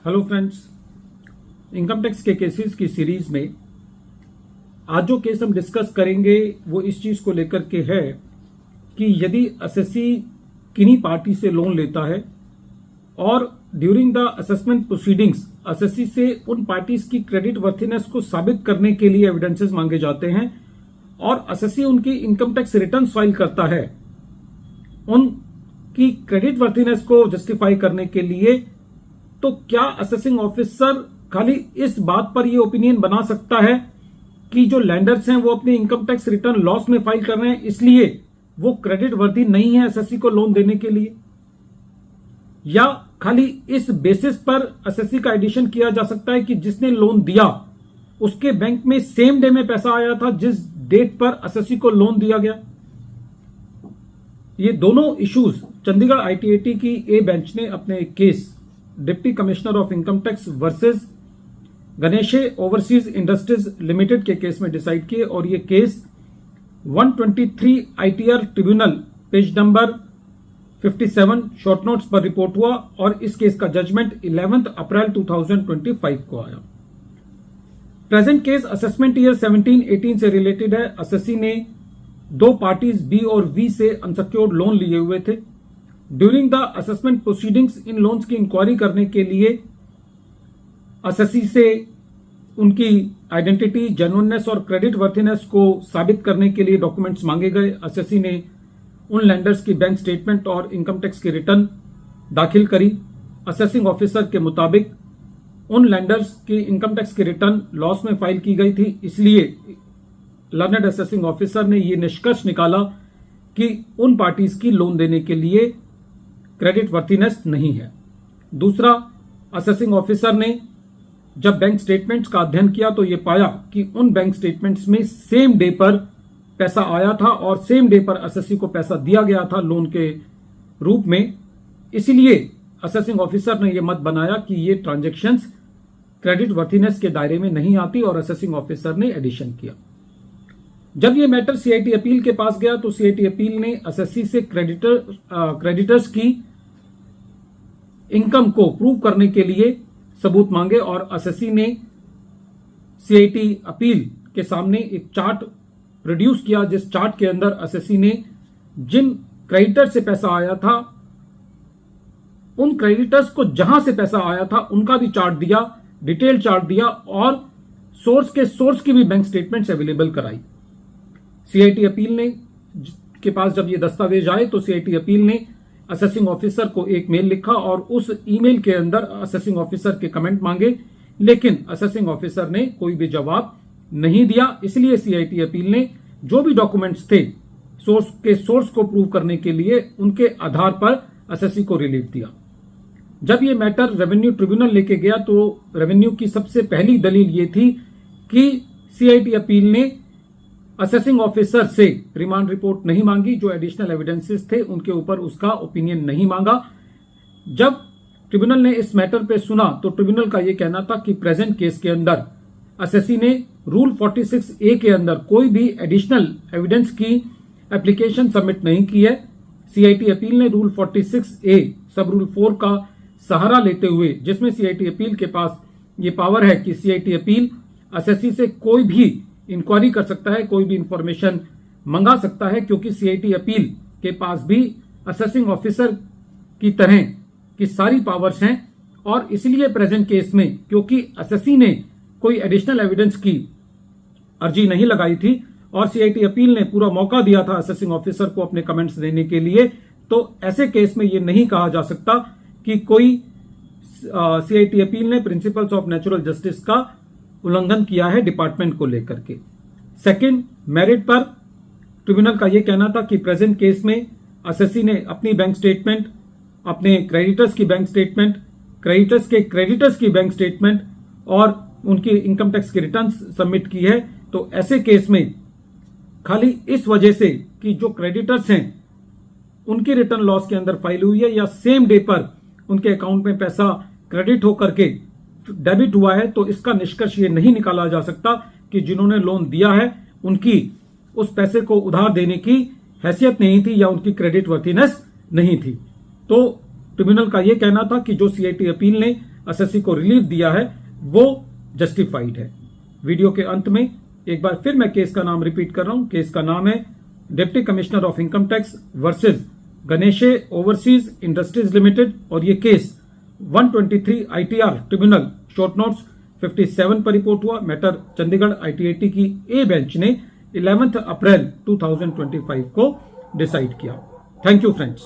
Hello friends, income tax के cases की series में आज जो केस हम डिस्कस करेंगे वो इस चीज को लेकर के है कि यदि एसएससी किन्हीं पार्टी से लोन लेता है और during the assessment proceedings SSC से उन पार्टीज की क्रेडिट वर्थीनेस को साबित करने के लिए एविडेंसेस मांगे जाते हैं और एसएससी उनकी इनकम टैक्स रिटर्न फाइल करता है, उनकी क्रेडिट वर्थीनेस को जस्टिफाई करने के लिए, तो क्या असेसिंग ऑफिसर खाली इस बात पर यह ओपिनियन बना सकता है कि जो लैंडर्स हैं वो अपनी इनकम टैक्स रिटर्न लॉस में फाइल कर रहे हैं इसलिए वो क्रेडिट वर्दी नहीं है एसएससी को लोन देने के लिए, या खाली इस बेसिस पर एसएससी का एडिशन किया जा सकता है कि जिसने लोन दिया उसके बैंक में सेम डे में पैसा आया था जिस डेट पर एसएससी को लोन दिया गया। ये दोनों इश्यूज चंडीगढ़ आईटीएटी की ए बेंच ने अपने case deputy commissioner of income tax versus Ganeshe overseas industries limited के केस में डिसाइड किए और ये case 123 ITR tribunal page number 57 short notes पर रिपोर्ट हुआ और इस केस का जजमेंट 11 अप्रैल 2025 को आया। प्रेजेंट केस असेसमेंट ईयर 17-18 से रिलेटेड है। एसएससी ने दो पार्टीज बी और वी से अनसिक्योर्ड लोन लिए हुए थे। During the assessment proceedings in loans की इंक्वायरी करने के लिए एसएससी से उनकी आइडेंटिटी, जेन्युइननेस और क्रेडिट वर्थीनेस को साबित करने के लिए डॉक्यूमेंट्स मांगे गए। एसएससी ने उन लैंडर्स की बैंक स्टेटमेंट और इनकम टैक्स की रिटर्न दाखिल करी। असेसिंग ऑफिसर के मुताबिक उन लैंडर्स की इनकम टैक्स की रिटर्न लॉस में फाइल की गई थी, इसलिए लर्नड असेसिंग ऑफिसर ने यह निष्कर्ष निकाला कि उन पार्टीज की लोन देने के लिए क्रेडिट वर्थीनेस नहीं है। दूसरा, असेसिंग ऑफिसर ने जब बैंक स्टेटमेंट्स का अध्ययन किया तो यह पाया कि उन बैंक स्टेटमेंट्स में सेम डे पर पैसा आया था और सेम डे पर एसएससी को पैसा दिया गया था लोन के रूप में। इसलिए असेसिंग ऑफिसर ने यह मत बनाया कि ये ट्रांजैक्शंस क्रेडिट वर्थीनेस के दायरे में नहीं आती और असेसिंग ऑफिसर ने एडिशन किया। जब यह मैटर सीआईटी अपील के पास गया तो सीआईटी अपील ने एसएससी से क्रेडिटर्स की इनकम को प्रूव करने के लिए सबूत मांगे और एसएससी ने सीआईटी अपील के सामने एक चार्ट प्रोड्यूस किया, जिस चार्ट के अंदर एसएससी ने जिन क्रेडिटर से पैसा आया था उन क्रेडिटर्स को जहां से पैसा आया था उनका भी चार्ट दिया, डिटेल चार्ट दिया और सोर्स की भी बैंक स्टेटमेंट्स अवेलेबल कराई। सीआईटी अपील ने के पास जब ये दस्तावेज आए तो सीआईटी अपील ने असेसिंग ऑफिसर को एक मेल लिखा और उस ईमेल के अंदर असेसिंग ऑफिसर के कमेंट मांगे, लेकिन असेसिंग ऑफिसर ने कोई भी जवाब नहीं दिया। इसलिए सीआईटी अपील ने जो भी डॉक्यूमेंट्स थे सोर्स को प्रूव करने के लिए उनके आधार पर एसएससी को रिलीफ दिया। जब ये मैटर रेवेन्यू ट्रिब्यूनल लेके गया तो रेवेन्यू की सबसे पहली दलील ये थी कि सीआईटी अपील ने असेसिंग ऑफिसर से रिमांड रिपोर्ट नहीं मांगी, जो एडिशनल एविडेंसेस थे उनके ऊपर उसका ओपिनियन नहीं मांगा। जब ट्रिब्यूनल ने इस मैटर पे सुना तो ट्रिब्यूनल का यह कहना था कि प्रेजेंट केस के अंदर एसएससी ने रूल 46A के अंदर कोई भी एडिशनल एविडेंस की एप्लीकेशन सबमिट नहीं की है। सीआईटी अपील ने रूल 46A सब रूल 4 का सहारा लेते हुए, जिसमें सीआईटी अपील के पास ये पावर है कि सीआईटी अपील एसएससी से कोई भी इंक्वायरी कर सकता है, कोई भी इंफॉर्मेशन मंगा सकता है, क्योंकि सीआईटी अपील के पास भी असेसिंग ऑफिसर की तरह की सारी पावर्स हैं। और इसलिए प्रेजेंट केस में क्योंकि एसएससी ने कोई एडिशनल एविडेंस की अर्जी नहीं लगाई थी और सीआईटी अपील ने पूरा मौका दिया था असेसिंग ऑफिसर को अपने कमेंट्स देने के लिए, तो ऐसे केस में यह नहीं कहा जा सकता कि कोई सीआईटी अपील ने प्रिंसिपल्स ऑफ नेचुरल जस्टिस का उल्लंघन किया है डिपार्टमेंट को लेकर के। सेकंड, मेरिट पर ट्रिब्यूनल का यह कहना था कि प्रेजेंट केस में एसएससी ने अपनी बैंक स्टेटमेंट, अपने क्रेडिटर्स की बैंक स्टेटमेंट, क्रेडिटर्स के क्रेडिटर्स की बैंक स्टेटमेंट और उनकी इनकम टैक्स की रिटर्न सबमिट की है। तो ऐसे केस में खाली इस वजह से कि जो क्रेडिटर्स हैं उनकी रिटर्न लॉस के अंदर फाइल हुई है या सेम डे पर उनके अकाउंट में पैसा क्रेडिट होकर के डेबिट हुआ है, तो इसका निष्कर्ष ये नहीं निकाला जा सकता कि जिन्होंने लोन दिया है उनकी उस पैसे को उधार देने की हैसियत नहीं थी या उनकी क्रेडिट वर्थीनेस नहीं थी। तो ट्रिब्यूनल का यह कहना था कि जो सीआईटी अपील ने एसएससी को रिलीफ दिया है वो जस्टिफाइड है। वीडियो के अंत में एक बार फिर मैं केस का नाम रिपीट कर रहा हूं। केस का नाम है deputy commissioner of income tax versus Ganeshe overseas industries limited और ये case 123 ITR tribunal short notes 57 पर रिपोर्ट हुआ। मैटर चंडीगढ़ आईटीएटी की ए बेंच ने 11 अप्रैल 2025 को डिसाइड किया। Thank you friends.